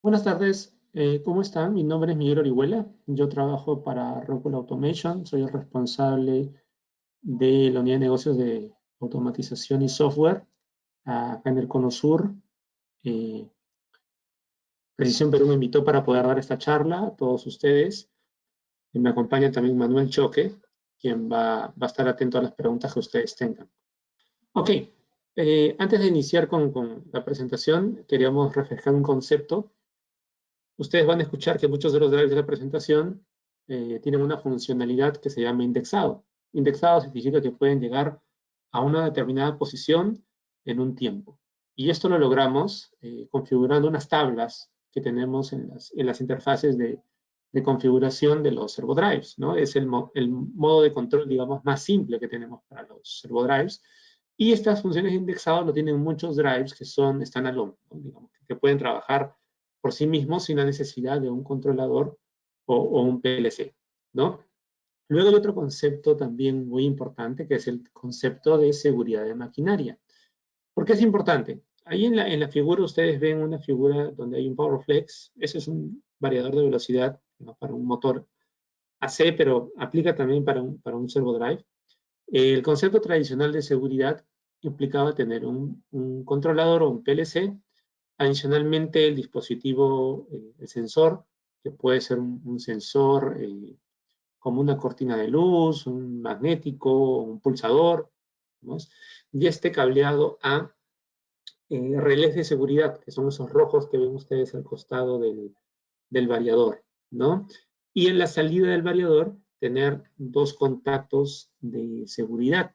Buenas tardes, ¿cómo están? Mi nombre es Miguel Orihuela, yo trabajo para Rockwell Automation, soy el responsable de la unidad de negocios de automatización y software acá en el Cono Sur. Eh, Precisión Perú me invitó para poder dar esta charla a todos ustedes. Y me acompaña también Manuel Choque, quien va a estar atento a las preguntas que ustedes tengan. Ok, antes de iniciar con la presentación, queríamos refrescar un concepto. Ustedes van a escuchar que muchos de los drives de la presentación tienen una funcionalidad que se llama indexado. Indexado significa que pueden llegar a una determinada posición en un tiempo. Y esto lo logramos configurando unas tablas que tenemos en las interfaces de configuración de los servodrives, ¿no? Es el modo de control, digamos, más simple que tenemos para los servodrives. Y estas funciones de indexado lo tienen muchos drives que son standalone, ¿no? Digamos, que pueden trabajar por sí mismos sin la necesidad de un controlador o un PLC, ¿no? Luego hay otro concepto también muy importante, que es el concepto de seguridad de maquinaria. ¿Por qué es importante? Ahí en la figura ustedes ven una figura donde hay un power flex. Ese es un variador de velocidad, ¿no?, para un motor AC, pero aplica también para un servodrive. El concepto tradicional de seguridad implicaba tener un controlador o un PLC. Adicionalmente, el dispositivo, el sensor, que puede ser un sensor como una cortina de luz, un magnético, un pulsador, ¿no? Y este cableado a relés de seguridad, que son esos rojos que ven ustedes al costado del variador, ¿no? Y en la salida del variador, tener dos contactos de seguridad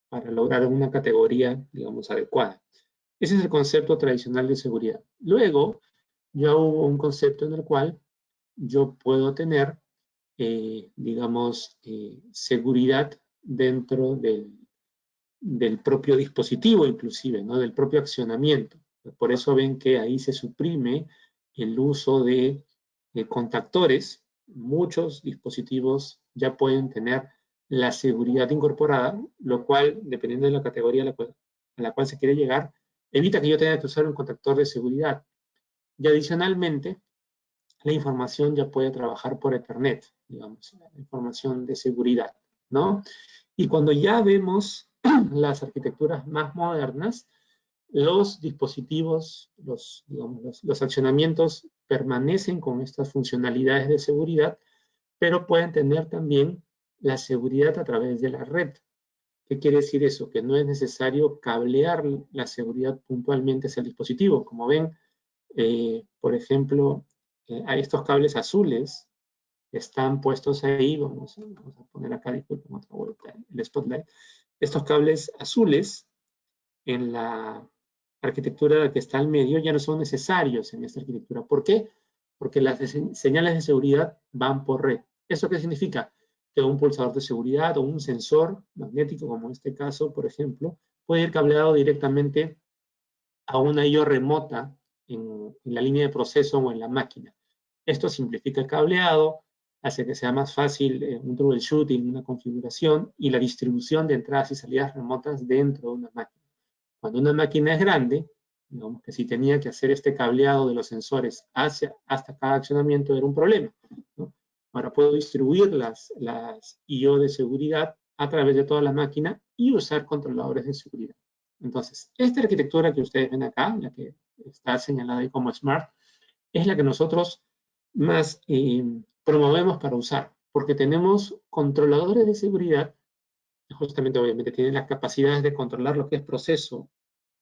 para lograr una categoría, digamos, adecuada. Ese es el concepto tradicional de seguridad. Luego, ya hubo un concepto en el cual yo puedo tener, digamos, seguridad dentro del propio dispositivo, inclusive, ¿no?, del propio accionamiento. Por eso ven que ahí se suprime el uso de contactores. Muchos dispositivos ya pueden tener la seguridad incorporada, lo cual, dependiendo de la categoría a la cual se quiere llegar, evita que yo tenga que usar un contactor de seguridad. Y adicionalmente, la información ya puede trabajar por Ethernet, digamos, la información de seguridad, ¿no? Y cuando ya vemos las arquitecturas más modernas, los dispositivos, digamos, los accionamientos permanecen con estas funcionalidades de seguridad, pero pueden tener también la seguridad a través de la red. ¿Qué quiere decir eso? Que no es necesario cablear la seguridad puntualmente hacia el dispositivo. Como ven, por ejemplo, hay estos cables azules están puestos ahí. Vamos a poner acá, disculpen, otra vuelta, el spotlight. Estos cables azules en la arquitectura que está al medio ya no son necesarios en esta arquitectura. ¿Por qué? Porque las señales de seguridad van por red. ¿Eso qué significa? Que un pulsador de seguridad o un sensor magnético, como en este caso, por ejemplo, puede ir cableado directamente a una I/O remota en la línea de proceso o en la máquina. Esto simplifica el cableado, hace que sea más fácil un troubleshooting, una configuración y la distribución de entradas y salidas remotas dentro de una máquina. Cuando una máquina es grande, digamos que si tenía que hacer este cableado de los sensores hasta cada accionamiento era un problema, ¿no? Ahora puedo distribuir las I/O de seguridad a través de toda la máquina y usar controladores de seguridad. Entonces, esta arquitectura que ustedes ven acá, la que está señalada ahí como Smart, es la que nosotros más promovemos para usar, porque tenemos controladores de seguridad que justamente obviamente tienen las capacidades de controlar lo que es proceso,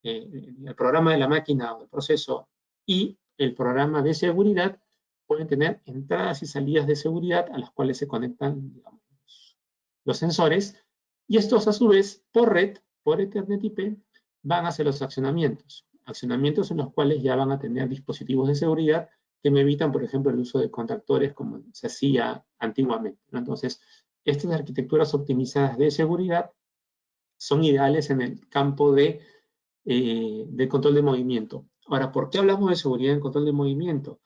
el programa de la máquina o el proceso y el programa de seguridad. Pueden tener entradas y salidas de seguridad a las cuales se conectan, digamos, los sensores, y estos a su vez por red, por Ethernet IP, van hacia los accionamientos en los cuales ya van a tener dispositivos de seguridad que me evitan, por ejemplo, el uso de contactores como se hacía antiguamente, ¿no? Entonces, estas arquitecturas optimizadas de seguridad son ideales en el campo de control de movimiento. Ahora, ¿por qué hablamos de seguridad en control de movimiento?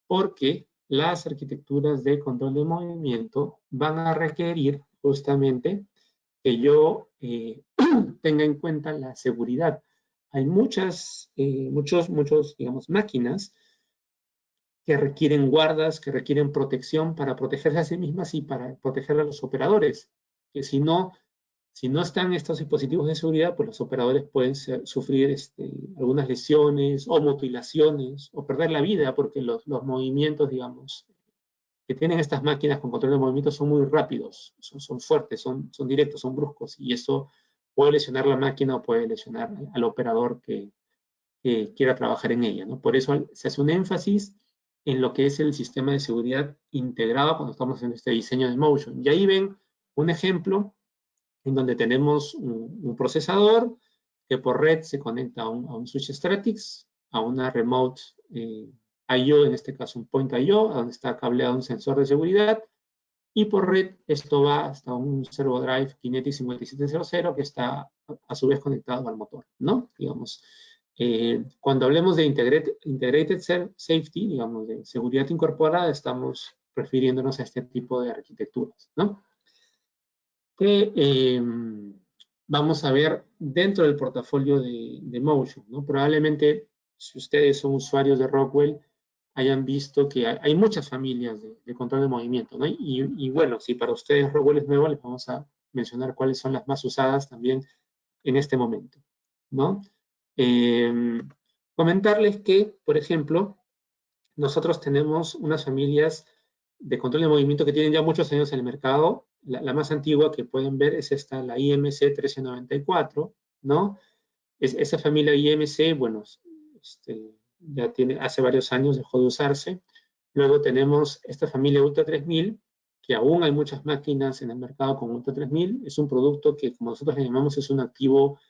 Porque las arquitecturas de control de movimiento van a requerir justamente que yo tenga en cuenta la seguridad. Hay muchos, digamos, máquinas que requieren guardas, que requieren protección para protegerse a sí mismas y para proteger a los operadores. Que si no están estos dispositivos de seguridad, pues los operadores pueden sufrir algunas lesiones o mutilaciones o perder la vida porque los movimientos, digamos, que tienen estas máquinas con control de movimiento son muy rápidos, son fuertes, son directos, son bruscos, y eso puede lesionar la máquina o puede lesionar al operador que quiera trabajar en ella, ¿no? Por eso se hace un énfasis en lo que es el sistema de seguridad integrado cuando estamos haciendo este diseño de Motion. Y ahí ven un ejemplo en donde tenemos un procesador que por red se conecta a un switch Stratix, a una remote I/O, en este caso un point I/O, a donde está cableado un sensor de seguridad, y por red esto va hasta un servo drive Kinetic 5700 que está a su vez conectado al motor, ¿no? Digamos, cuando hablemos de integrated safety, digamos, de seguridad incorporada, estamos refiriéndonos a este tipo de arquitecturas, ¿no? Que vamos a ver dentro del portafolio de Motion, ¿no? Probablemente, si ustedes son usuarios de Rockwell, hayan visto que hay muchas familias de control de movimiento, ¿no? Y bueno, si para ustedes Rockwell es nuevo, les vamos a mencionar cuáles son las más usadas también en este momento, ¿no? Comentarles que, por ejemplo, nosotros tenemos unas familias de control de movimiento que tienen ya muchos años en el mercado. La más antigua que pueden ver es esta, la IMC 1394, ¿no? Esa familia IMC, bueno, ya hace varios años dejó de usarse. Luego tenemos esta familia Ultra 3000, que aún hay muchas máquinas en el mercado con Ultra 3000. Es un producto que, como nosotros le llamamos, es un activo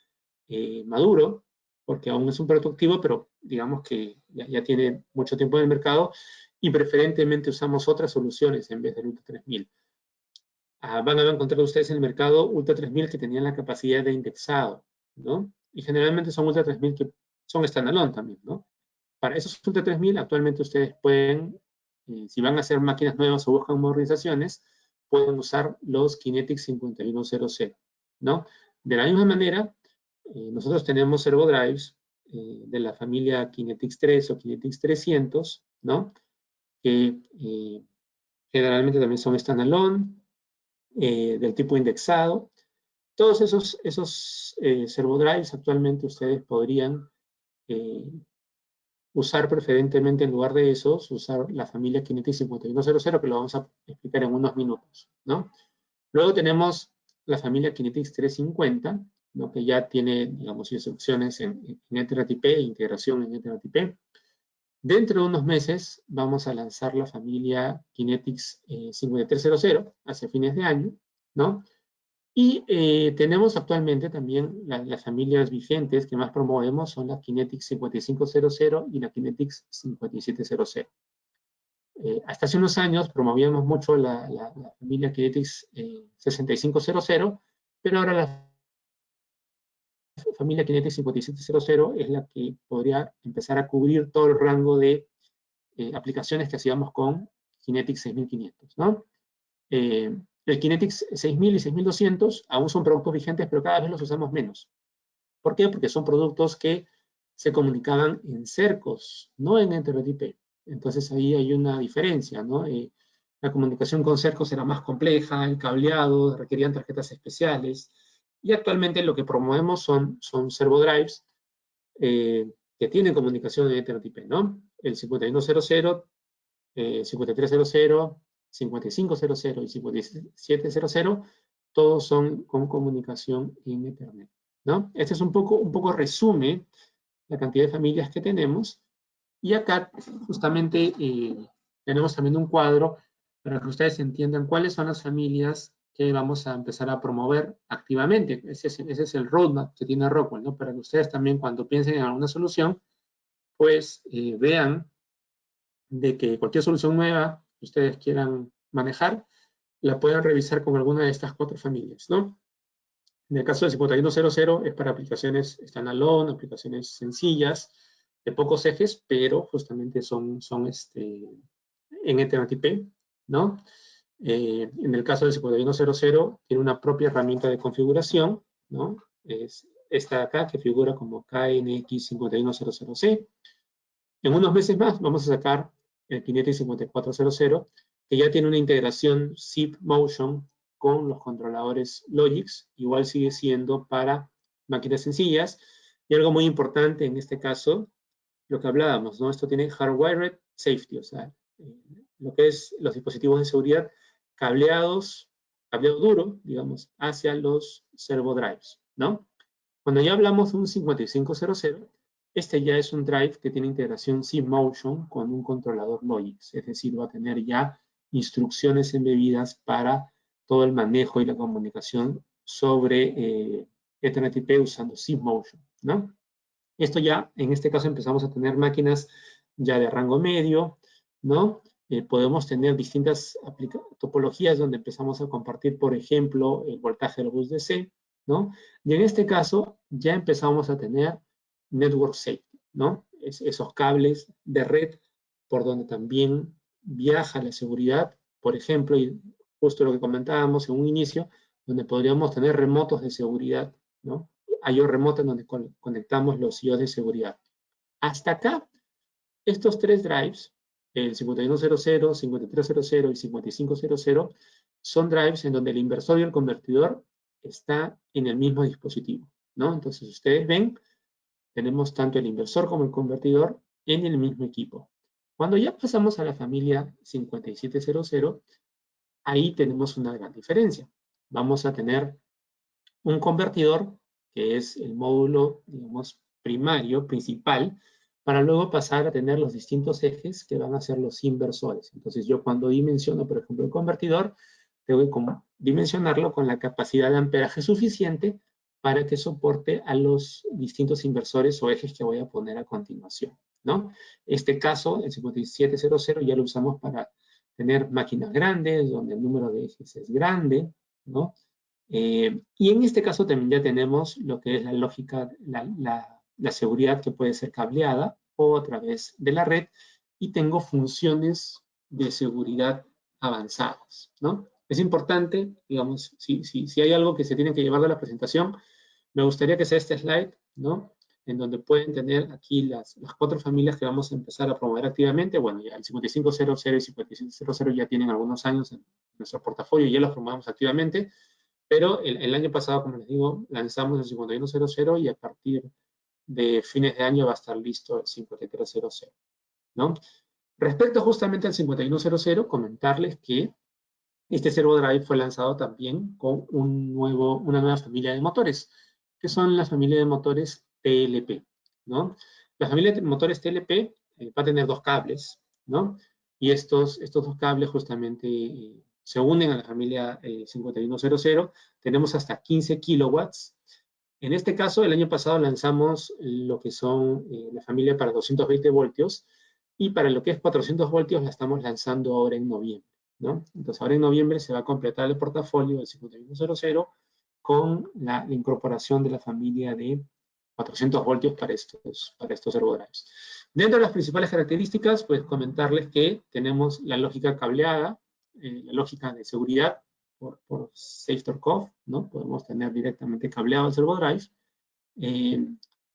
maduro, porque aún es un producto activo, pero digamos que ya tiene mucho tiempo en el mercado, y preferentemente usamos otras soluciones en vez del Ultra 3000. Van a encontrar ustedes en el mercado Ultra 3000 que tenían la capacidad de indexado, ¿no? Y generalmente son Ultra 3000 que son standalone también, ¿no? Para esos Ultra 3000 actualmente ustedes pueden, si van a hacer máquinas nuevas o buscan modernizaciones, pueden usar los Kinetic 5100, ¿no? De la misma manera, nosotros tenemos servo drives de la familia Kinetics 3 o Kinetics 300, ¿no? Que generalmente también son standalone, del tipo indexado. Todos esos servo drives actualmente ustedes podrían usar preferentemente en lugar de esos, usar la familia Kinetics 5100, que lo vamos a explicar en unos minutos, ¿no? Luego tenemos la familia Kinetics 350, ¿no? Que ya tiene, digamos, instrucciones en Ethernet IP e integración en Ethernet IP. Dentro de unos meses vamos a lanzar la familia Kinetics 5300 hacia fines de año, ¿no? Y tenemos actualmente también las familias vigentes que más promovemos son la Kinetics 5500 y la Kinetics 5700. Hasta hace unos años promovíamos mucho la familia Kinetics 6500, pero ahora la familia Kinetics 5700 es la que podría empezar a cubrir todo el rango de aplicaciones que hacíamos con Kinetics 6500, ¿no? El Kinetics 6000 y 6200 aún son productos vigentes, pero cada vez los usamos menos. ¿Por qué? Porque son productos que se comunicaban en cercos, no en Ethernet IP. Entonces ahí hay una diferencia, ¿no? La comunicación con cercos era más compleja, el cableado, requerían tarjetas especiales, y actualmente lo que promovemos son servo drives que tienen comunicación en Ethernet IP, ¿no? El 5100, 5300, 5500 y 5700, todos son con comunicación en Ethernet, ¿no? Este es un poco resume la cantidad de familias que tenemos, y acá justamente tenemos también un cuadro para que ustedes entiendan cuáles son las familias que vamos a empezar a promover activamente. Ese es el roadmap que tiene Rockwell, ¿no? Para que ustedes también, cuando piensen en alguna solución, pues vean de que cualquier solución nueva que ustedes quieran manejar, la puedan revisar con alguna de estas 4 familias, ¿no? En el caso del 5100 es para aplicaciones standalone, aplicaciones sencillas, de pocos ejes, pero justamente son en Ethernet IP, ¿no? En el caso del 5100 tiene una propia herramienta de configuración, ¿no? Es esta de acá que figura como KNX 5100C. En unos meses más vamos a sacar el Kinetic 5400, que ya tiene una integración zip motion con los controladores Logix. Igual sigue siendo para máquinas sencillas. Y algo muy importante en este caso, lo que hablábamos, ¿no? Esto tiene hardwired safety, o sea, lo que es los dispositivos de seguridad cableados, cableado duro, digamos, hacia los servo drives, ¿no? Cuando ya hablamos de un 5500, este ya es un drive que tiene integración C-Motion con un controlador Logix, es decir, va a tener ya instrucciones embebidas para todo el manejo y la comunicación sobre Ethernet IP usando C-Motion, ¿no? Esto ya, en este caso, empezamos a tener máquinas ya de rango medio, ¿no? Podemos tener distintas topologías donde empezamos a compartir, por ejemplo, el voltaje del bus DC, ¿no? Y en este caso, ya empezamos a tener network safety, ¿no? Esos cables de red por donde también viaja la seguridad, por ejemplo, y justo lo que comentábamos en un inicio, donde podríamos tener remotos de seguridad, ¿no? I/O remota en donde conectamos los IOs de seguridad. Hasta acá, estos tres drives, el 5100, 5300 y 5500, son drives en donde el inversor y el convertidor está en el mismo dispositivo, ¿no? Entonces, ustedes ven, tenemos tanto el inversor como el convertidor en el mismo equipo. Cuando ya pasamos a la familia 5700, ahí tenemos una gran diferencia. Vamos a tener un convertidor, que es el módulo, digamos, primario, principal, para luego pasar a tener los distintos ejes que van a ser los inversores. Entonces, yo cuando dimensiono, por ejemplo, el convertidor, tengo que dimensionarlo con la capacidad de amperaje suficiente para que soporte a los distintos inversores o ejes que voy a poner a continuación, ¿no? Este caso, el 5700, ya lo usamos para tener máquinas grandes, donde el número de ejes es grande, ¿no? Y en este caso también ya tenemos lo que es la lógica, la seguridad que puede ser cableada o a través de la red, y tengo funciones de seguridad avanzadas, ¿no? Es importante, digamos, si hay algo que se tiene que llevar de la presentación, me gustaría que sea este slide, ¿no? En donde pueden tener aquí las cuatro familias que vamos a empezar a promover activamente. Bueno, ya el 5500 y 5700 ya tienen algunos años en nuestro portafolio y ya los promovemos activamente. Pero el año pasado, como les digo, lanzamos el 5100 y a partir de fines de año va a estar listo el 5300, ¿no? Respecto justamente al 5100, comentarles que este Servo Drive fue lanzado también con una nueva familia de motores, que son la familia de motores TLP, ¿no? La familia de motores TLP va a tener dos cables, ¿no? Y estos dos cables justamente se unen a la familia 5100. Tenemos hasta 15 kilowatts. En este caso, el año pasado lanzamos lo que son la familia para 220 voltios, y para lo que es 400 voltios la estamos lanzando ahora en noviembre, ¿no? Entonces, ahora en noviembre se va a completar el portafolio del 5100 con la incorporación de la familia de 400 voltios para estos servodrives. Dentro de las principales características, pues comentarles que tenemos la lógica cableada, la lógica de seguridad por SafeTorCoff, ¿no? Podemos tener directamente cableado el servodrive.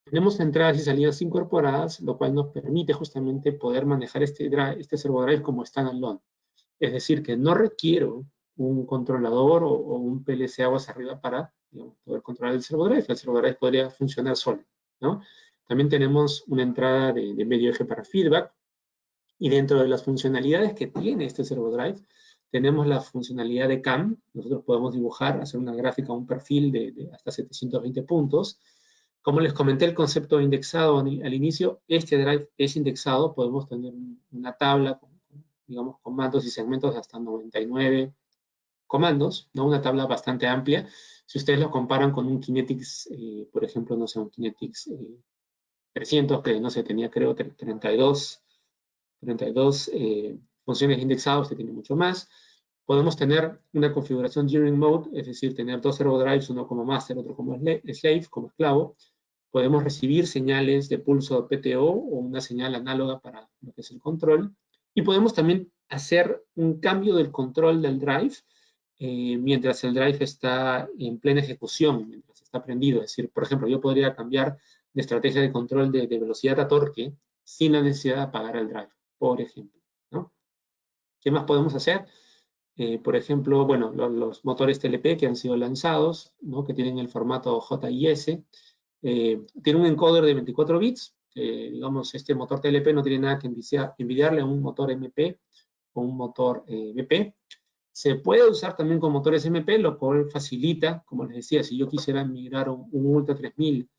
Tenemos entradas y salidas incorporadas, lo cual nos permite justamente poder manejar este servodrive como standalone. Es decir, que no requiero un controlador o un PLC aguas arriba para, digamos, poder controlar el servodrive. El servodrive podría funcionar solo, ¿no? También tenemos una entrada de medio eje para feedback, y dentro de las funcionalidades que tiene este servodrive, tenemos la funcionalidad de CAM. Nosotros podemos dibujar, hacer una gráfica, un perfil de hasta 720 puntos. Como les comenté el concepto de indexado al inicio, este drive es indexado. Podemos tener una tabla con, digamos, comandos y segmentos de hasta 99 comandos, ¿no? Una tabla bastante amplia. Si ustedes lo comparan con un Kinetics, por ejemplo, no sé, un Kinetics 300, que no sé, tenía creo 32 funciones indexadas, que tiene mucho más. Podemos tener una configuración Gearing Mode, es decir, tener dos servodrives, uno como master, otro como slave, como esclavo. Podemos recibir señales de pulso PTO o una señal análoga para lo que es el control. Y podemos también hacer un cambio del control del drive mientras el drive está en plena ejecución, mientras está prendido. Es decir, por ejemplo, yo podría cambiar de estrategia de control de velocidad a torque sin la necesidad de apagar el drive, por ejemplo, ¿Qué más podemos hacer? Por ejemplo, bueno, los motores TLP que han sido lanzados, ¿no? Que tienen el formato JIS, tiene un encoder de 24 bits. Digamos, este motor TLP no tiene nada que envidiarle a un motor MP o un motor BP. Se puede usar también con motores MP, lo cual facilita, como les decía, si yo quisiera migrar un Ultra 3000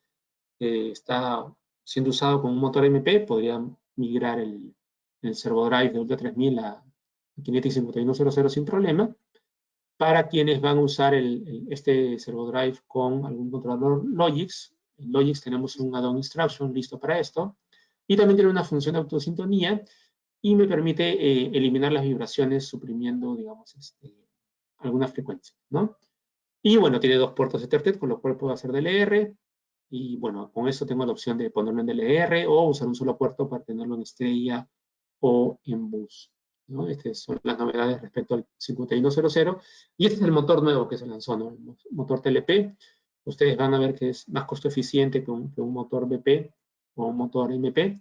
que está siendo usado con un motor MP, podría migrar el servo drive de Ultra 3000 a Kinetic 5100 sin problema. Para quienes van a usar este servo drive con algún controlador Logix, en Logix tenemos un add-on instruction listo para esto, y también tiene una función de autosintonía y me permite eliminar las vibraciones suprimiendo, digamos, algunas frecuencias, ¿no? Y bueno, tiene 2 puertos Ethernet, con lo cual puedo hacer DLR, y bueno, con eso tengo la opción de ponerlo en DLR o usar un solo puerto para tenerlo en estrella o en bus, ¿no? Estas son las novedades respecto al 5100, y este es el motor nuevo que se lanzó, ¿no? El motor TLP. Ustedes van a ver que es más costo eficiente que un motor BP o un motor MP.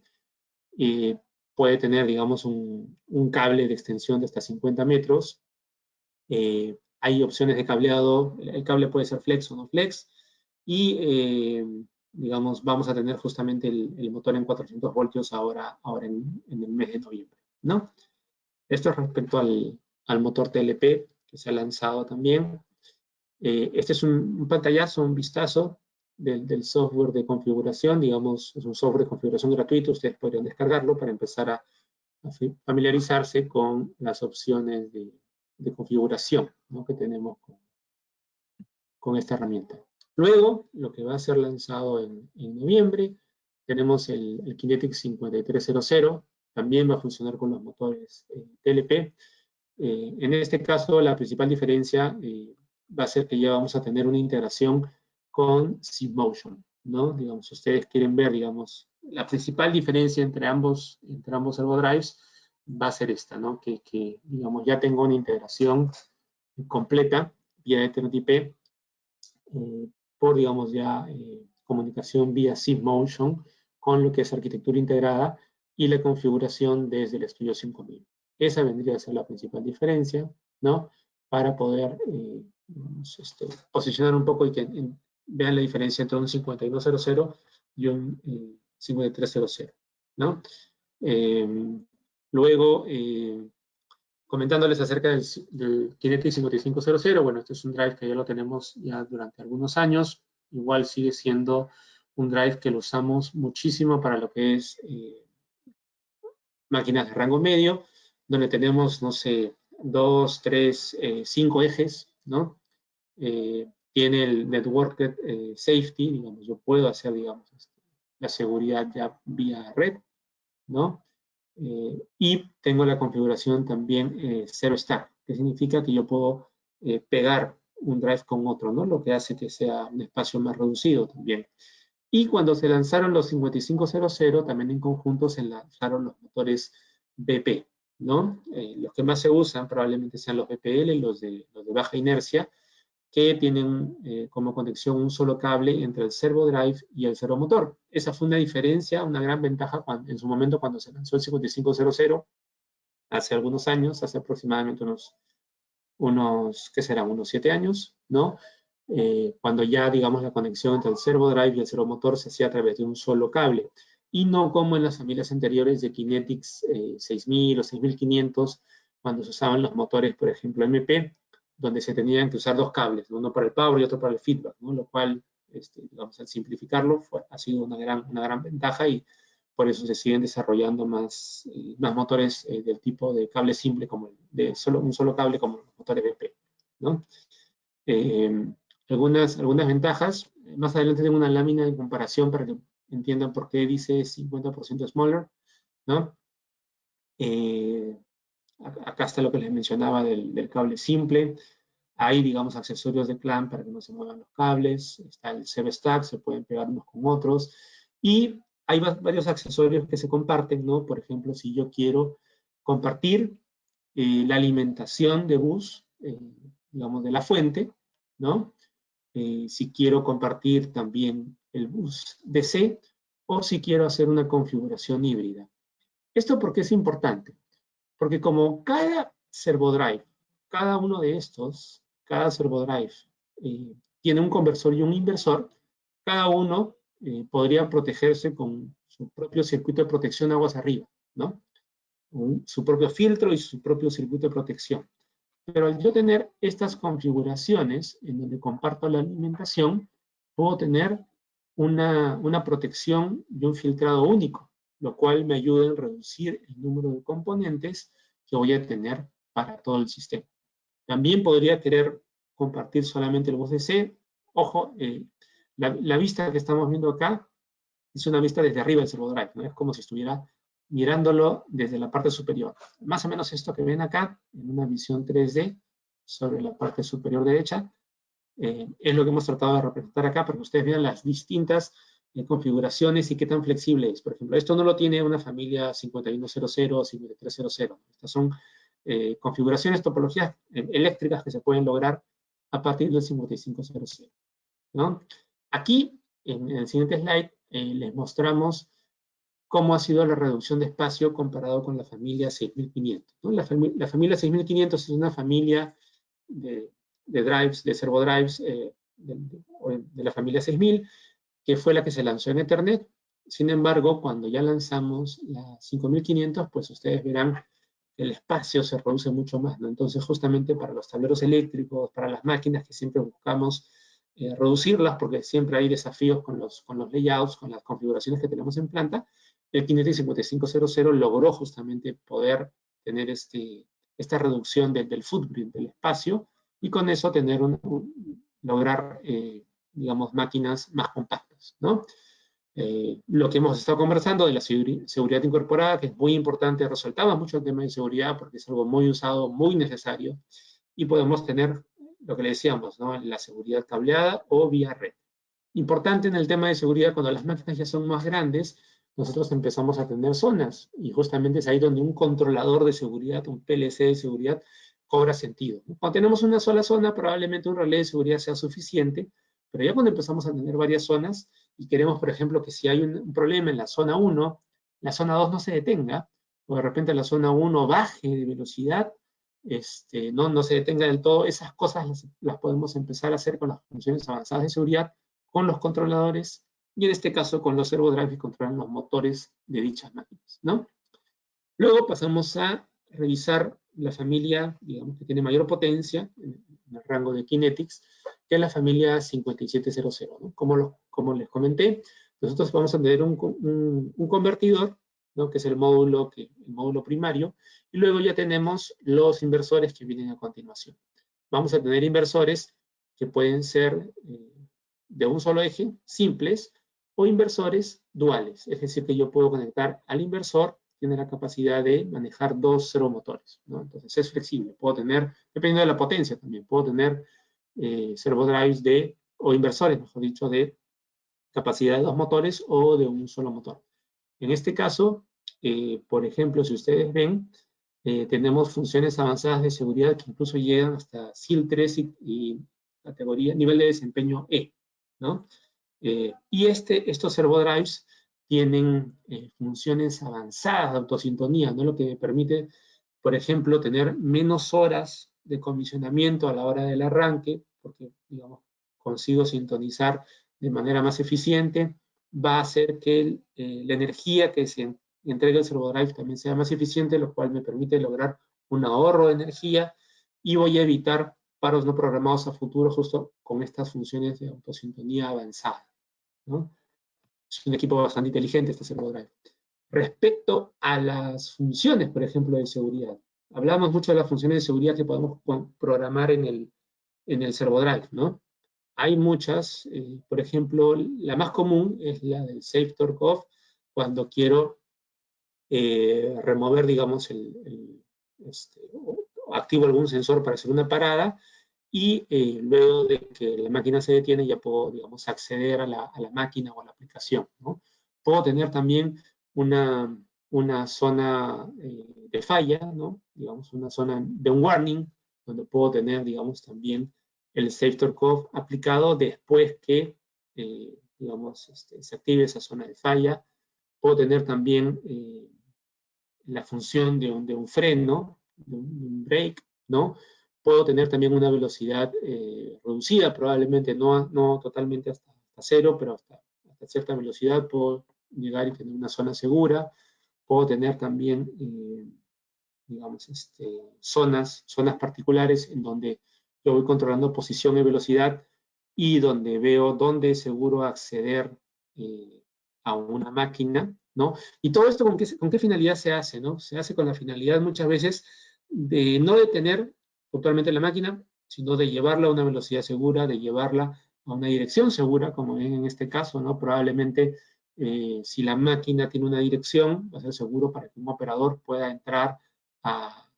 Puede tener, digamos, un cable de extensión de hasta 50 metros. Hay opciones de cableado, el cable puede ser flex o no flex, y digamos, vamos a tener justamente el motor en 400 voltios ahora en el mes de noviembre, ¿no? Esto es respecto al motor TLP que se ha lanzado también. Este es un pantallazo, un vistazo del software de configuración. Digamos, es un software de configuración gratuito. Ustedes podrían descargarlo para empezar a familiarizarse con las opciones de configuración, ¿no? Que tenemos con esta herramienta. Luego, lo que va a ser lanzado en noviembre, tenemos el Kinetic 5300. También va a funcionar con los motores TLP. En este caso, la principal diferencia va a ser que ya vamos a tener una integración con SIMmotion, ¿no? Digamos, si ustedes quieren ver, digamos, la principal diferencia entre ambos servodrives va a ser esta, ¿no? Que digamos, ya tengo una integración completa vía Ethernet IP por, digamos, ya comunicación vía SIMmotion con lo que es arquitectura integrada y la configuración desde el Studio 5000. Esa vendría a ser la principal diferencia, ¿no? Para poder digamos, posicionar un poco y que vean la diferencia entre un 5100 y un 5300, ¿no? Luego, comentándoles acerca del Kinetic 5500, bueno, este es un drive que ya lo tenemos ya durante algunos años. Igual sigue siendo un drive que lo usamos muchísimo para lo que es máquinas de rango medio, donde tenemos, no sé, 2, 3, 5 ejes, ¿no? Tiene el Networked Safety, digamos, yo puedo hacer, digamos, la seguridad ya vía red, ¿no? Y tengo la configuración también Zero Stack, que significa que yo puedo pegar un drive con otro, ¿no? Lo que hace que sea un espacio más reducido también. Y cuando se lanzaron los 5500, también en conjunto se lanzaron los motores BP, ¿no? Los que más se usan probablemente sean los BPL, los de baja inercia, que tienen como conexión un solo cable entre el servo drive y el servomotor. Esa fue una diferencia, una gran ventaja en su momento cuando se lanzó el 5500, hace algunos años, hace aproximadamente ¿qué serán? Unos 7 años, ¿no? Cuando ya, digamos, la conexión entre el servo drive y el servomotor se hacía a través de un solo cable, y no como en las familias anteriores de Kinetics 6000 o 6500, cuando se usaban los motores, por ejemplo, MP, donde se tenían que usar 2 cables, uno para el power y otro para el feedback, ¿no? Lo cual, digamos, al simplificarlo, ha sido una gran ventaja, y por eso se siguen desarrollando más motores del tipo de cable simple, como de un solo cable, como los motores BP, ¿no? Algunas ventajas. Más adelante tengo una lámina de comparación para que entiendan por qué dice 50% smaller, ¿no? Acá está lo que les mencionaba del cable simple. Hay, digamos, accesorios de clamp para que no se muevan los cables. Está el Zero Stack, se pueden pegar unos con otros. Y hay varios accesorios que se comparten, ¿no? Por ejemplo, si yo quiero compartir la alimentación de bus, digamos, de la fuente, ¿no? Si quiero compartir también el bus DC, o si quiero hacer una configuración híbrida. ¿Esto por qué es importante? Porque como cada servodrive, cada uno de estos, cada servodrive tiene un conversor y un inversor, cada uno podría protegerse con su propio circuito de protección aguas arriba, ¿no? Su propio filtro y su propio circuito de protección. Pero al yo tener estas configuraciones en donde comparto la alimentación, puedo tener una protección y un filtrado único, lo cual me ayuda a reducir el número de componentes que voy a tener para todo el sistema. También podría querer compartir solamente el bus DC. Ojo, la vista que estamos viendo acá es una vista desde arriba del servodrive, ¿no? Es como si estuviera mirándolo desde la parte superior. Más o menos esto que ven acá, en una visión 3D, sobre la parte superior derecha, es lo que hemos tratado de representar acá para que ustedes vean las distintas configuraciones y qué tan flexible es. Por ejemplo, esto no lo tiene una familia 5100 o 5300. Estas son configuraciones, topologías eléctricas que se pueden lograr a partir del 5500, ¿no? Aquí, en el siguiente slide, les mostramos cómo ha sido la reducción de espacio comparado con la familia 6500, ¿no? La familia 6500 es una familia de drives, de servodrives de la familia 6000, que fue la que se lanzó en Ethernet. Sin embargo, cuando ya lanzamos la 5500, pues ustedes verán que el espacio se reduce mucho más, ¿no? Entonces, justamente para los tableros eléctricos, para las máquinas que siempre buscamos reducirlas, porque siempre hay desafíos con los layouts, con las configuraciones que tenemos en planta, el 55500 logró justamente poder tener esta reducción del footprint, del espacio, y con eso tener lograr, digamos, máquinas más compactas, ¿no? Lo que hemos estado conversando de la seguridad incorporada, que es muy importante, resaltaba mucho el tema de seguridad porque es algo muy usado, muy necesario, y podemos tener lo que le decíamos, ¿no? La seguridad cableada o vía red. Importante en el tema de seguridad, cuando las máquinas ya son más grandes, nosotros empezamos a tener zonas, y justamente es ahí donde un controlador de seguridad, un PLC de seguridad, cobra sentido. Cuando tenemos una sola zona, probablemente un relé de seguridad sea suficiente, pero ya cuando empezamos a tener varias zonas y queremos, por ejemplo, que si hay un problema en la zona 1, la zona 2 no se detenga, o de repente la zona 1 baje de velocidad, no se detenga del todo, esas cosas las podemos empezar a hacer con las funciones avanzadas de seguridad, con los controladores, y en este caso con los servodrives que controlan los motores de dichas máquinas, ¿no? Luego pasamos a revisar la familia, digamos, que tiene mayor potencia, en el rango de Kinetics, que es la familia 5700, ¿no? Como les comenté, nosotros vamos a tener un convertidor, ¿no? Que es el módulo primario, y luego ya tenemos los inversores que vienen a continuación. Vamos a tener inversores que pueden ser de un solo eje, simples, o inversores duales, es decir, que yo puedo conectar al inversor, tiene la capacidad de manejar 2 servomotores, ¿no? Entonces es flexible, puedo tener, dependiendo de la potencia también, puedo tener servodrives o inversores, mejor dicho, de capacidad de 2 motores o de un solo motor. En este caso, por ejemplo, si ustedes ven, tenemos funciones avanzadas de seguridad que incluso llegan hasta SIL 3 y categoría, nivel de desempeño E, ¿no? Y estos servodrives tienen funciones avanzadas de autosintonía, ¿no? Lo que me permite, por ejemplo, tener menos horas de comisionamiento a la hora del arranque, porque, digamos, consigo sintonizar de manera más eficiente, va a hacer que la energía que se entrega el servodrive también sea más eficiente, lo cual me permite lograr un ahorro de energía y voy a evitar paros no programados a futuro justo con estas funciones de autosintonía avanzada, ¿no? Es un equipo bastante inteligente este servodrive. Respecto a las funciones, por ejemplo, de seguridad, hablamos mucho de las funciones de seguridad que podemos programar en el servodrive, ¿no? Hay muchas, por ejemplo, la más común es la del Safe Torque Off, cuando quiero remover, digamos, activo algún sensor para hacer una parada, y luego de que la máquina se detiene ya puedo, digamos, acceder a la máquina o a la aplicación, ¿no? Puedo tener también una zona de falla, ¿no? Digamos, una zona de un warning, donde puedo tener, digamos, también el Safe Torque Off aplicado después que, digamos, se active esa zona de falla. Puedo tener también la función de un freno, de un brake, ¿no? Puedo tener también una velocidad reducida, probablemente no totalmente hasta cero, pero hasta cierta velocidad puedo llegar y tener una zona segura. Puedo tener también, digamos, zonas particulares en donde yo voy controlando posición y velocidad y donde veo dónde es seguro acceder a una máquina, ¿no? Y todo esto, ¿con qué finalidad se hace, no? Se hace con la finalidad muchas veces de no detener puntualmente la máquina, sino de llevarla a una velocidad segura, de llevarla a una dirección segura, como ven en este caso, ¿no? Probablemente si la máquina tiene una dirección, va a ser seguro para que un operador pueda entrar a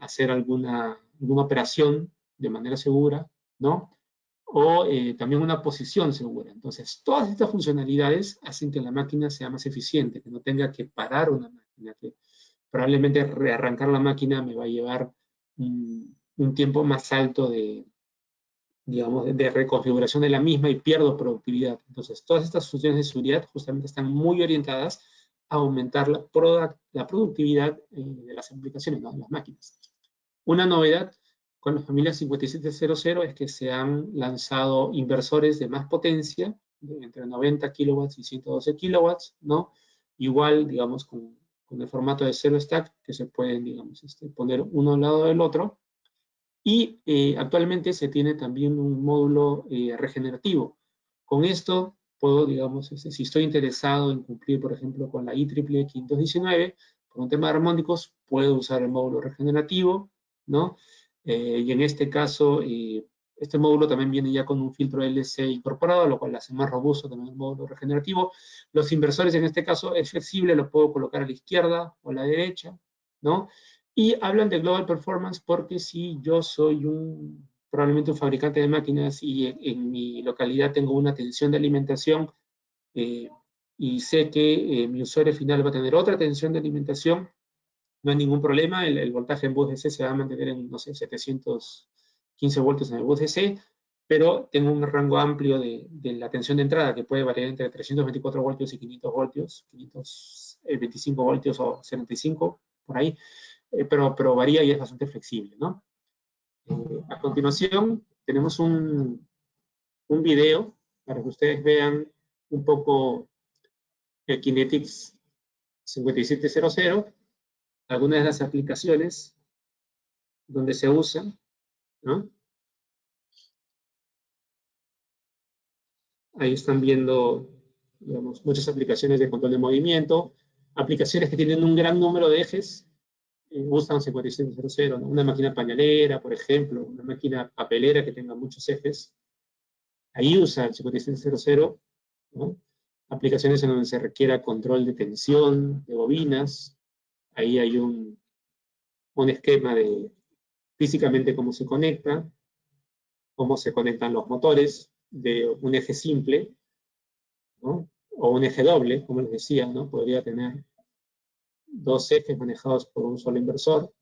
hacer alguna operación de manera segura, ¿no? O también una posición segura. Entonces, todas estas funcionalidades hacen que la máquina sea más eficiente, que no tenga que parar una máquina, que probablemente rearrancar la máquina me va a llevar un tiempo más alto digamos, de reconfiguración de la misma y pierdo productividad. Entonces, todas estas funciones de seguridad justamente están muy orientadas a aumentar la productividad de las aplicaciones, ¿no? De las máquinas. Una novedad con la familia 5700 es que se han lanzado inversores de más potencia, entre 90 kilowatts y 112 kilowatts, ¿no? Igual, digamos, con el formato de zero stack, que se pueden, digamos, poner uno al lado del otro. Y actualmente se tiene también un módulo regenerativo. Con esto puedo, digamos, si estoy interesado en cumplir, por ejemplo, con la IEEE 519, por un tema de armónicos, puedo usar el módulo regenerativo, ¿no? Y en este caso, este módulo también viene ya con un filtro LC incorporado, lo cual hace más robusto también el módulo regenerativo. Los inversores en este caso es flexible, los puedo colocar a la izquierda o a la derecha, ¿no? Y hablan de Global Performance porque si yo soy probablemente un fabricante de máquinas y en mi localidad tengo una tensión de alimentación y sé que mi usuario final va a tener otra tensión de alimentación, no hay ningún problema, el voltaje en bus DC se va a mantener en, no sé, 715 voltios en el bus DC, pero tengo un rango amplio de la tensión de entrada que puede variar entre 324 voltios y 500 voltios, 525 voltios o 75, por ahí. Pero varía y es bastante flexible, ¿no? A continuación, tenemos un video para que ustedes vean un poco el Kinetix 5700, algunas de las aplicaciones donde se usan, ¿no? Ahí están viendo, digamos, muchas aplicaciones de control de movimiento, aplicaciones que tienen un gran número de ejes, usan 5700, ¿no? Una máquina pañalera, por ejemplo, una máquina papelera que tenga muchos ejes, ahí usa el 5700, ¿no? Aplicaciones en donde se requiera control de tensión, de bobinas, ahí hay un esquema de físicamente cómo se conectan los motores de un eje simple, ¿no? O un eje doble, como les decía, ¿no? Podría tener dos ejes manejados por un solo inversor.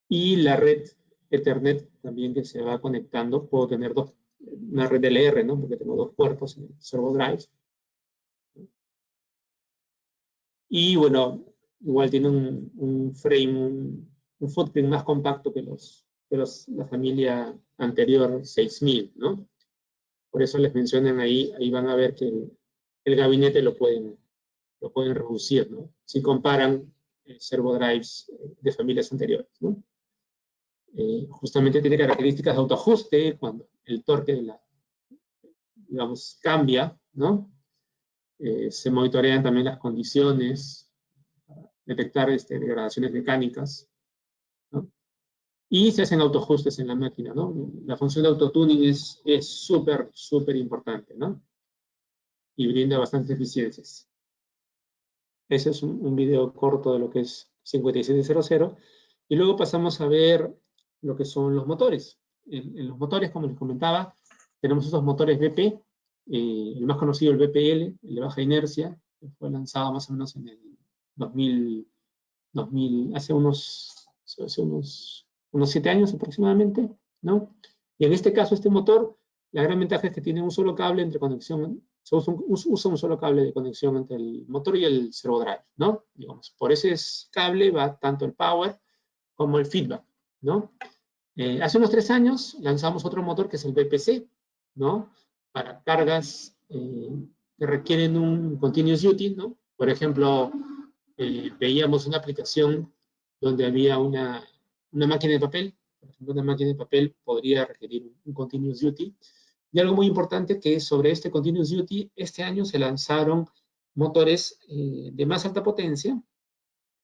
Y la red Ethernet también que se va conectando, puedo tener una red LR, ¿no? Porque tengo dos puertos en el servo drive. Y bueno, igual tiene un frame, un footprint más compacto que la familia anterior 6000, ¿no? Por eso les mencionan ahí van a ver que el gabinete lo pueden reducir, ¿no? Si comparan servo drives de familias anteriores, ¿no? Justamente tiene características de autoajuste cuando el torque digamos, cambia, ¿no? Se monitorean también las condiciones, detectar degradaciones mecánicas, ¿no? Y se hacen autoajustes en la máquina, ¿no? La función de autotuning es súper, súper importante, ¿no? Y brinda bastantes eficiencias. Ese es un video corto de lo que es 5700. Y luego pasamos a ver lo que son los motores. En los motores, como les comentaba, tenemos esos motores BP, el más conocido el BPL, el de baja inercia, que fue lanzado más o menos en el 2000, hace unos 7 años aproximadamente, ¿no? Y en este caso, este motor, la gran ventaja es que tiene un solo cable entre conexión se usa un solo cable de conexión entre el motor y el servo drive, ¿no? Digamos, por ese cable va tanto el power como el feedback, ¿no? Hace unos 3 años lanzamos otro motor que es el BPC, ¿no? Para cargas que requieren un continuous duty, ¿no? Por ejemplo, veíamos una aplicación donde había una máquina de papel. Por ejemplo, una máquina de papel podría requerir un continuous duty. Y algo muy importante que sobre este continuous duty, este año se lanzaron motores de más alta potencia,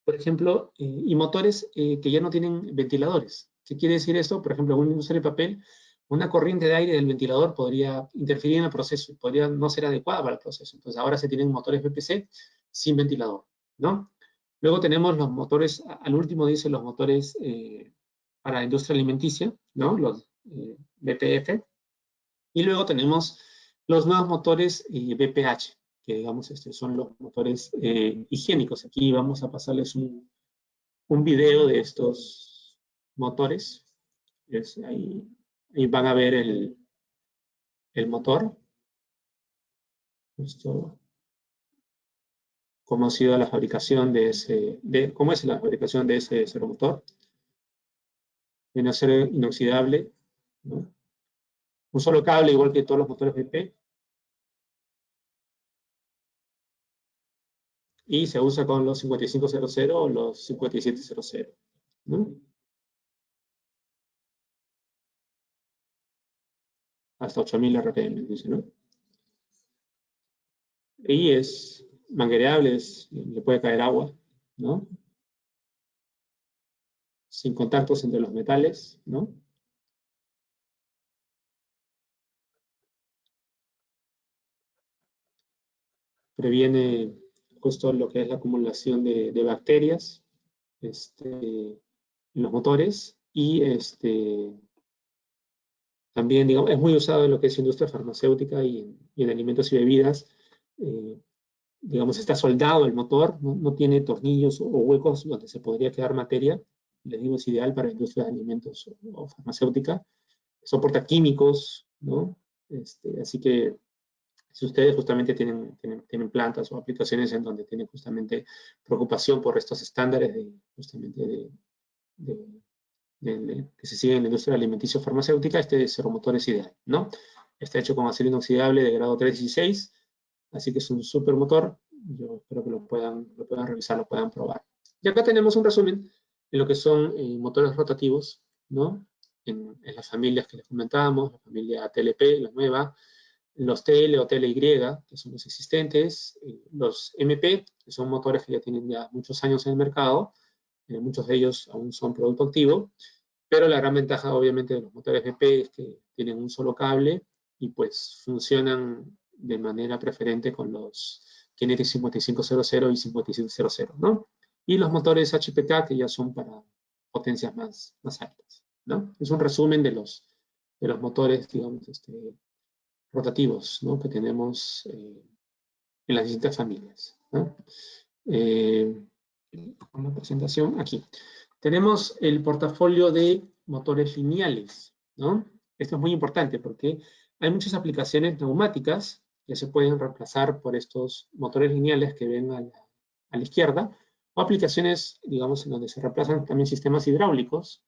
por ejemplo, y motores que ya no tienen ventiladores. ¿Qué quiere decir esto? Por ejemplo, en una industria de papel, una corriente de aire del ventilador podría interferir en el proceso y podría no ser adecuada para el proceso. Entonces, ahora se tienen motores BPC sin ventilador, ¿no? Luego tenemos los motores, al último dice los motores para la industria alimenticia, ¿no? Los BPF. Y luego tenemos los nuevos motores BPH, que digamos son los motores higiénicos. Aquí vamos a pasarles un video de estos motores. Ahí van a ver el motor. Esto, cómo ha sido la fabricación cómo es la fabricación de ese servomotor. Viene a ser inoxidable, ¿no? Un solo cable, igual que todos los motores BP. Y se usa con los 5500 o los 5700, ¿no? Hasta 8000 RPM, dice, ¿no? Y es manguereable, le puede caer agua, ¿no? Sin contactos entre los metales, ¿no? Previene justo lo que es la acumulación de bacterias en los motores y también, digamos, es muy usado en lo que es industria farmacéutica y en alimentos y bebidas. Digamos, está soldado el motor, no tiene tornillos o huecos donde se podría quedar materia. Les digo, es ideal para la industria de alimentos o farmacéutica. Soporta químicos, ¿no? Así que si ustedes justamente tienen plantas o aplicaciones en donde tienen justamente preocupación por estos estándares justamente que se siguen en la industria alimenticia farmacéutica, este servomotor es ideal, ¿no? Está hecho con acero inoxidable de grado 316, así que es un super motor. Yo espero que lo puedan revisar, lo puedan probar. Y acá tenemos un resumen de lo que son motores rotativos, ¿no? En las familias que les comentábamos, la familia TLP, la nueva, los TL o TLY, que son los existentes, los MP, que son motores que ya tienen ya muchos años en el mercado, muchos de ellos aún son producto activo, pero la gran ventaja obviamente de los motores BP es que tienen un solo cable y pues funcionan de manera preferente con los Kinetic 5500 y 5700, ¿no? Y los motores HPK que ya son para potencias más altas, ¿no? Es un resumen de los motores, digamos, rotativos, ¿no? Que tenemos en las distintas familias, ¿no? Con la presentación aquí. Tenemos el portafolio de motores lineales, ¿no? Esto es muy importante porque hay muchas aplicaciones neumáticas que se pueden reemplazar por estos motores lineales que ven a la izquierda, o aplicaciones, digamos, en donde se reemplazan también sistemas hidráulicos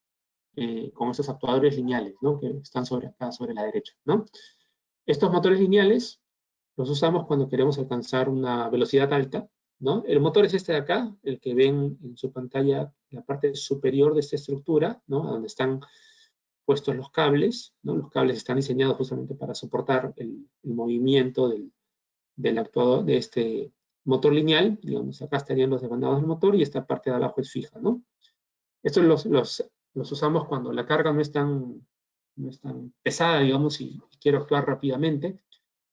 con estos actuadores lineales, ¿no? Que están acá sobre la derecha, ¿no? Estos motores lineales los usamos cuando queremos alcanzar una velocidad alta, ¿no? El motor es este de acá, el que ven en su pantalla, la parte superior de esta estructura, ¿no? Donde están puestos los cables, ¿no? Los cables están diseñados justamente para soportar el movimiento del actuador, de este motor lineal. Digamos, acá estarían los debandados del motor y esta parte de abajo es fija, ¿no? Estos los usamos cuando la carga no es tan pesada, digamos, y quiero actuar rápidamente.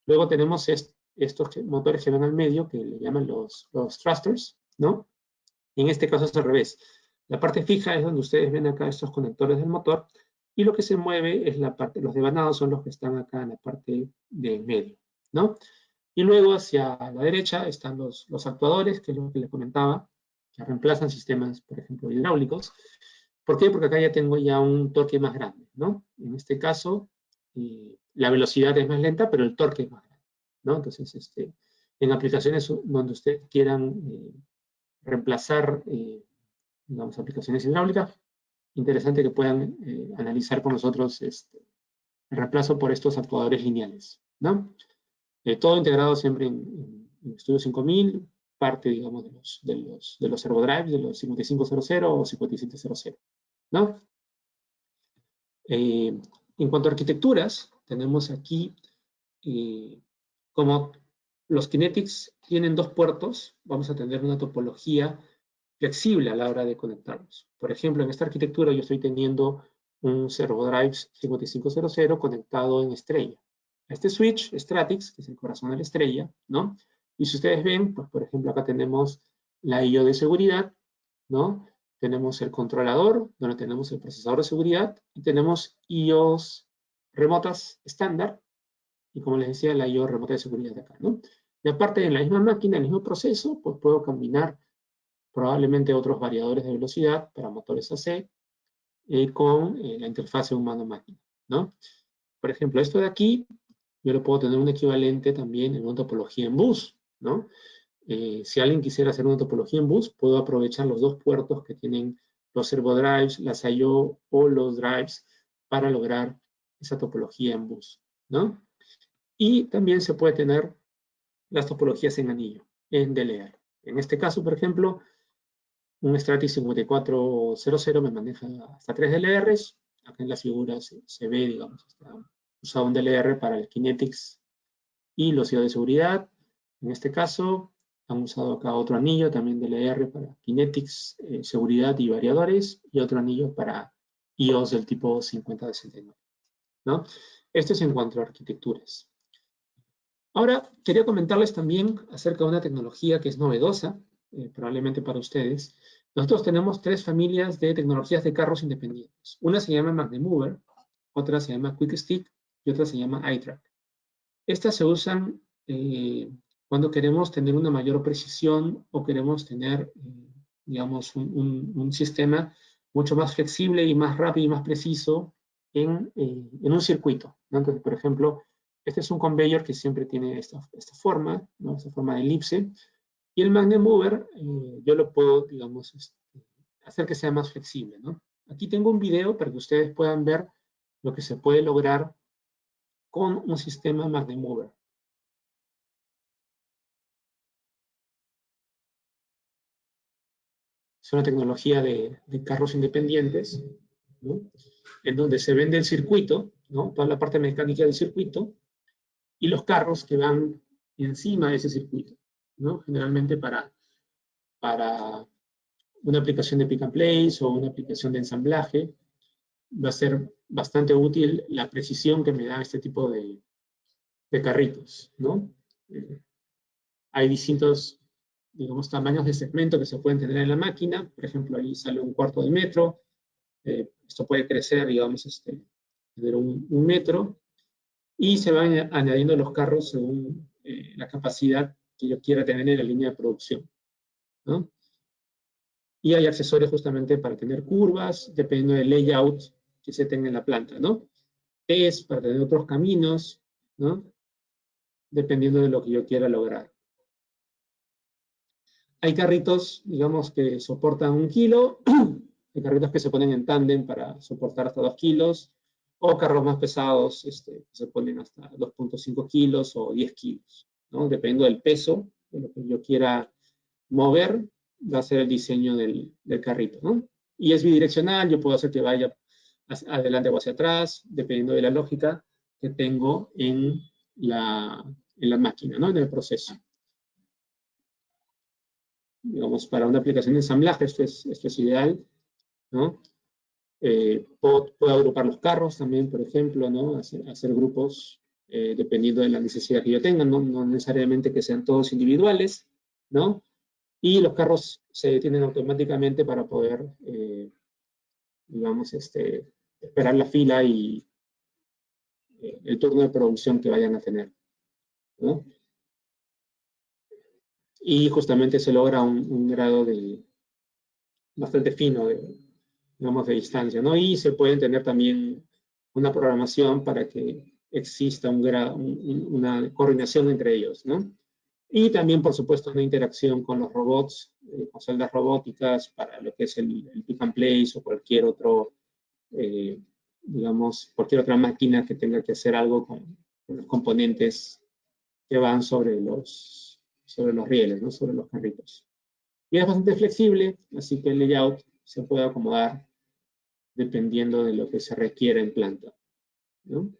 Luego tenemos estos motores que van al medio, que le llaman los thrusters, ¿no? Y en este caso es al revés. La parte fija es donde ustedes ven acá estos conectores del motor, y lo que se mueve es la parte, los devanados son los que están acá en la parte de medio, ¿no? Y luego hacia la derecha están los actuadores, que es lo que les comentaba, que reemplazan sistemas, por ejemplo, hidráulicos. ¿Por qué? Porque acá ya tengo ya un torque más grande, ¿no? En este caso, la velocidad es más lenta, pero el torque es más grande. ¿no? Entonces, en aplicaciones donde ustedes quieran reemplazar, digamos, aplicaciones hidráulicas, interesante que puedan analizar con nosotros el reemplazo por estos actuadores lineales, ¿no? Todo integrado siempre en Studio 5000, parte, digamos, de los servodrives, de los 5500 o 5700, ¿no? En cuanto a arquitecturas, tenemos aquí, como los Kinetics tienen 2 puertos, vamos a tener una topología flexible a la hora de conectarlos. Por ejemplo, en esta arquitectura yo estoy teniendo un servodrive 5500 conectado en estrella. Este switch, Stratix, que es el corazón de la estrella, ¿no? Y si ustedes ven, pues por ejemplo acá tenemos la I/O de seguridad, ¿no? Tenemos el controlador, donde tenemos el procesador de seguridad, y tenemos I/Os remotas estándar, y como les decía, la I/O remota de seguridad de acá, ¿no? Y aparte, en la misma máquina, en el mismo proceso, pues puedo combinar probablemente otros variadores de velocidad para motores AC con la interfase humano-máquina, ¿no? Por ejemplo, esto de aquí, yo lo puedo tener un equivalente también en una topología en bus, ¿no? Si alguien quisiera hacer una topología en bus, puedo aprovechar los 2 puertos que tienen los servodrives, las I/O o los drives para lograr esa topología en bus, ¿no? Y también se puede tener las topologías en anillo, en DLR. En este caso, por ejemplo, un Stratix 5400 me maneja hasta 3 DLRs. Acá en la figura se ve, digamos, está usado un DLR para el Kinetics y los I/O de seguridad. En este caso, han usado acá otro anillo, también DLR para Kinetics, seguridad y variadores, y otro anillo para I/Os del tipo 5069, ¿no? Esto es en cuanto a arquitecturas. Ahora, quería comentarles también acerca de una tecnología que es novedosa, probablemente para ustedes. Nosotros tenemos 3 familias de tecnologías de carros independientes. Una se llama Magnemover, otra se llama QuickStick y otra se llama iTrack. Estas se usan cuando queremos tener una mayor precisión o queremos tener, digamos, un sistema mucho más flexible y más rápido y más preciso en un circuito, ¿no? Entonces, por ejemplo, este es un conveyor que siempre tiene esta forma, ¿no? Esta forma de elipse. Y el Magnet Mover, yo lo puedo, digamos, hacer que sea más flexible, ¿no? Aquí tengo un video para que ustedes puedan ver lo que se puede lograr con un sistema Magnet Mover. Es una tecnología de carros independientes, ¿no? En donde se vende el circuito, ¿no? Toda la parte mecánica del circuito, y los carros que van encima de ese circuito, ¿no? Generalmente para una aplicación de pick and place o una aplicación de ensamblaje, va a ser bastante útil la precisión que me da este tipo de carritos, ¿no? Hay distintos, digamos, tamaños de segmento que se pueden tener en la máquina. Por ejemplo, ahí sale 1/4 de metro. Esto puede crecer, digamos, tener un metro. Y se van añadiendo los carros según la capacidad que yo quiera tener en la línea de producción, ¿no? Y hay accesorios justamente para tener curvas, dependiendo del layout que se tenga en la planta, ¿no? Es para tener otros caminos, ¿no? Dependiendo de lo que yo quiera lograr. Hay carritos, digamos, que soportan 1 kilo, hay carritos que se ponen en tándem para soportar hasta 2 kilos, o carros más pesados que se ponen hasta 2.5 kilos o 10 kilos, ¿no? Dependiendo del peso de lo que yo quiera mover, va a ser el diseño del carrito, ¿no? Y es bidireccional, yo puedo hacer que vaya hacia adelante o hacia atrás, dependiendo de la lógica que tengo en la máquina, ¿no? En el proceso. Digamos, para una aplicación de ensamblaje esto es ideal, ¿no? Puedo agrupar los carros también, por ejemplo, ¿no? Hacer grupos dependiendo de la necesidad que yo tenga, ¿no? No necesariamente que sean todos individuales, ¿no? Y los carros se detienen automáticamente para poder, digamos, esperar la fila y el turno de producción que vayan a tener, ¿no? Y justamente se logra un grado bastante fino digamos, de distancia, ¿no? Y se pueden tener también una programación para que exista una coordinación entre ellos, ¿no? Y también, por supuesto, una interacción con los robots, con celdas robóticas para lo que es el pick and place o cualquier otro, eh, digamos, cualquier otra máquina que tenga que hacer algo con los componentes que van sobre los rieles, ¿no? Sobre los carritos. Y es bastante flexible, así que el layout se puede acomodar dependiendo de lo que se requiera en planta, ¿no?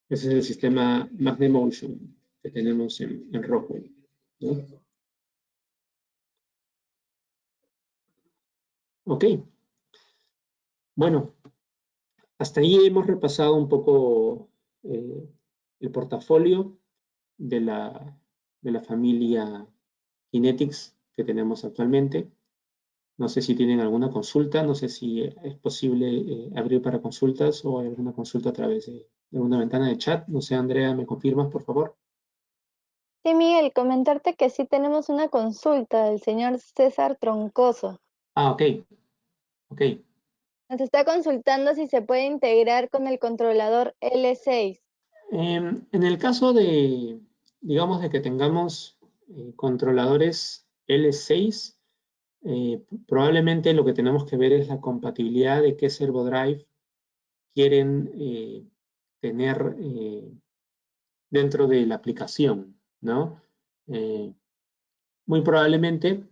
Ese es el sistema MagneMotion que tenemos en Rockwell, ¿no? Ok, bueno, hasta ahí hemos repasado un poco el portafolio de la familia Kinetics que tenemos actualmente. No sé si tienen alguna consulta, no sé si es posible abrir para consultas o hay alguna consulta a través de una ventana de chat. No sé, Andrea, ¿me confirmas, por favor? Sí, Miguel, comentarte que sí tenemos una consulta del señor César Troncoso. Ah, ok, ok. Nos está consultando si se puede integrar con el controlador L6. En el caso de, digamos, de que tengamos controladores L6, probablemente lo que tenemos que ver es la compatibilidad de qué servodrive quieren tener dentro de la aplicación, ¿no? Eh, Muy probablemente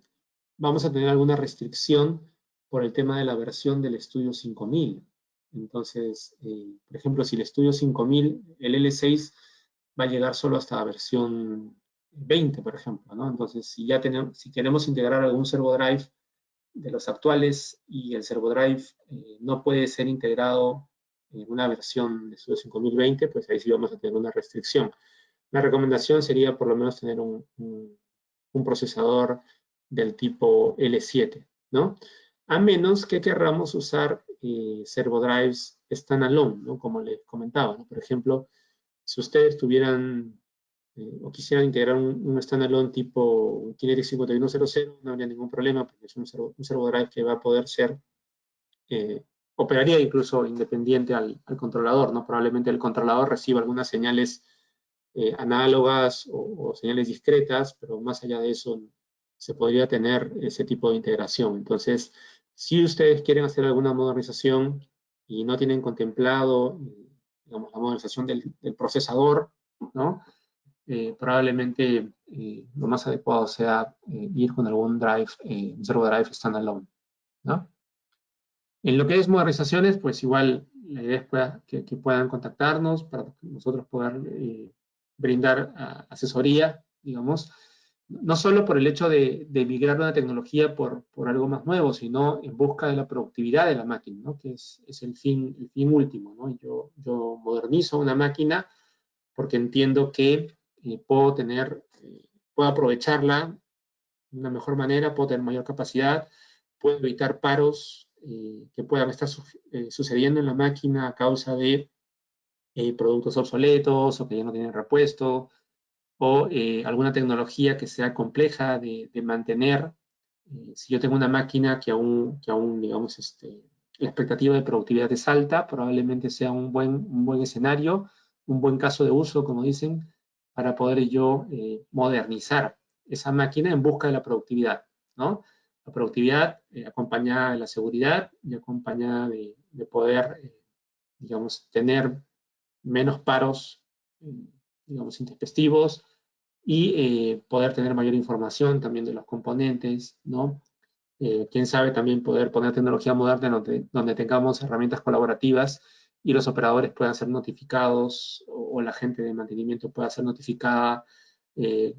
vamos a tener alguna restricción por el tema de la versión del Studio 5000. Entonces, por ejemplo, si el Studio 5000, el L6 va a llegar solo hasta la versión 20, por ejemplo, ¿no? Entonces, si queremos integrar algún servo-drive de los actuales y el servo-drive no puede ser integrado en una versión de Studio 5020, pues ahí sí vamos a tener una restricción. La recomendación sería por lo menos tener un procesador del tipo L7, ¿no? A menos que querramos usar servodrives standalone, ¿no? Como les comentaba, ¿no? Por ejemplo, si ustedes tuvieran o quisieran integrar un standalone tipo un Kinetic 5100, no habría ningún problema, porque es un servodrive que va a poder ser, eh, operaría incluso independiente al controlador, ¿no? Probablemente el controlador reciba algunas señales análogas o señales discretas, pero más allá de eso se podría tener ese tipo de integración. Entonces, si ustedes quieren hacer alguna modernización y no tienen contemplado, digamos, la modernización del procesador, ¿no? Probablemente lo más adecuado sea ir con algún drive, un servo drive standalone, ¿no? En lo que es modernizaciones, pues igual la idea es que puedan contactarnos para nosotros poder brindar asesoría, digamos, no solo por el hecho de migrar una tecnología por algo más nuevo, sino en busca de la productividad de la máquina, ¿no? Que es el fin último, ¿no? Yo modernizo una máquina porque entiendo que puedo aprovecharla de una mejor manera, puedo tener mayor capacidad, puedo evitar paros que puedan estar sucediendo en la máquina a causa de productos obsoletos o que ya no tienen repuesto o alguna tecnología que sea compleja de mantener. Si yo tengo una máquina que aún digamos, la expectativa de productividad es alta, probablemente sea un buen escenario, un buen caso de uso, como dicen, para poder yo modernizar esa máquina en busca de la productividad, ¿no? La productividad acompañada de la seguridad y acompañada de poder, digamos, tener menos paros, digamos, intempestivos y poder tener mayor información también de los componentes, ¿no? Quién sabe también poder poner tecnología moderna donde tengamos herramientas colaborativas y los operadores puedan ser notificados o la gente de mantenimiento pueda ser notificada eh,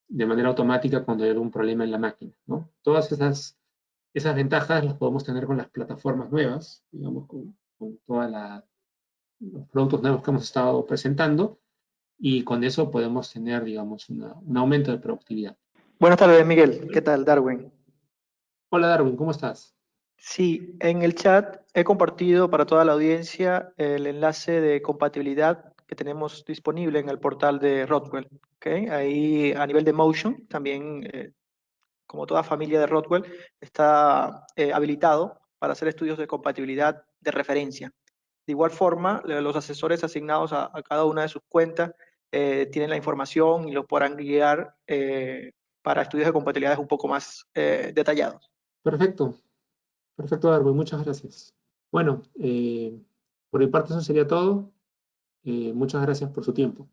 de manera automática cuando hay algún problema en la máquina, ¿no? Todas esas ventajas las podemos tener con las plataformas nuevas, digamos, con todos los productos nuevos que hemos estado presentando y con eso podemos tener, digamos, un aumento de productividad. Buenas tardes, Miguel. ¿Qué tal, Darwin? Hola Darwin, ¿cómo estás? Sí, en el chat he compartido para toda la audiencia el enlace de compatibilidad que tenemos disponible en el portal de Rockwell. ¿Ok? Ahí a nivel de Motion, también como toda familia de Rockwell, está habilitado para hacer estudios de compatibilidad de referencia. De igual forma, los asesores asignados a cada una de sus cuentas tienen la información y los podrán guiar para estudios de compatibilidades un poco más detallados. Perfecto, perfecto, Darwin, muchas gracias. Bueno, por mi parte eso sería todo. Muchas gracias por su tiempo.